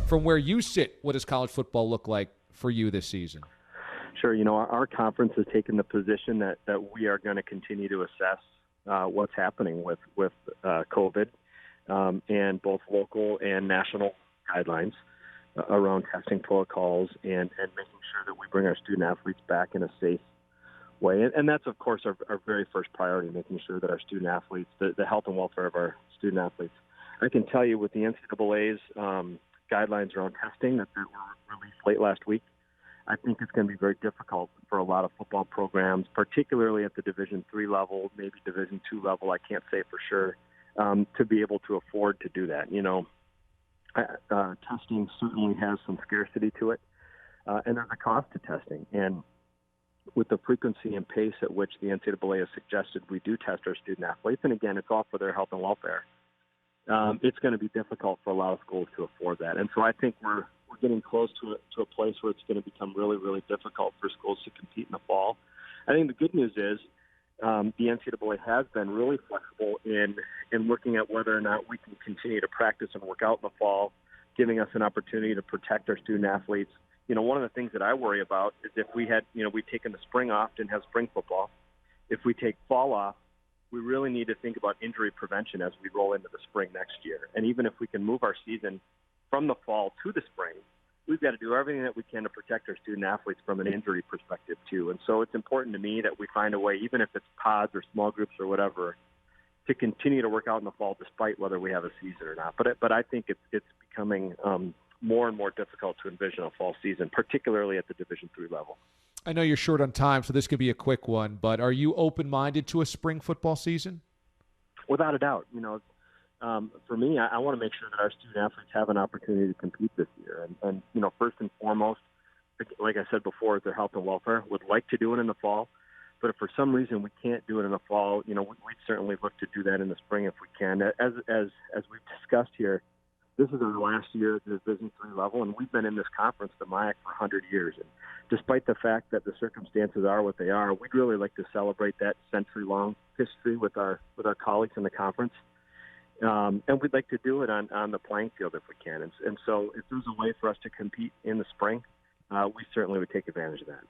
from where you sit, what does college football look like for you this season? Sure. Our conference has taken the position that we are going to continue to assess what's happening with COVID and both local and national guidelines around testing protocols and making sure that we bring our student athletes back in a safe way. And that's, of course, our very first priority, making sure that our student athletes, the health and welfare of our student athletes. I can tell you with the NCAA's guidelines around testing that were released late last week, I think it's going to be very difficult for a lot of football programs, particularly at the Division III level, maybe Division II level, I can't say for sure, to be able to afford to do that. Testing certainly has some scarcity to it, and there's a cost to testing. And with the frequency and pace at which the NCAA has suggested we do test our student athletes, and again, it's all for their health and welfare, it's going to be difficult for a lot of schools to afford that. And so I think we're getting close to a place where it's going to become really, really difficult for schools to compete in the fall. I think the good news is the NCAA has been really flexible in looking at whether or not we can continue to practice and work out in the fall, giving us an opportunity to protect our student athletes. One of the things that I worry about is if we had, we've taken the spring off and have spring football. If we take fall off, we really need to think about injury prevention as we roll into the spring next year. And even if we can move our season from the fall to the spring, we've got to do everything that we can to protect our student athletes from an injury perspective too. And so it's important to me that we find a way, even if it's pods or small groups or whatever, to continue to work out in the fall despite whether we have a season or not. But I think it's becoming more and more difficult to envision a fall season, particularly at the Division III level. I know you're short on time, so this could be a quick one, but are you open-minded to a spring football season? Without a doubt. For me, I want to make sure that our student athletes have an opportunity to compete this year. And first and foremost, like I said before, their health and welfare. Would like to do it in the fall, but if for some reason we can't do it in the fall, we'd certainly look to do that in the spring if we can. As we've discussed here, this is our last year at the Division III level, and we've been in this conference, the MIAC, for 100 years. And despite the fact that the circumstances are what they are, we'd really like to celebrate that century-long history with our colleagues in the conference. And we'd like to do it on the playing field if we can. And so if there's a way for us to compete in the spring, we certainly would take advantage of that.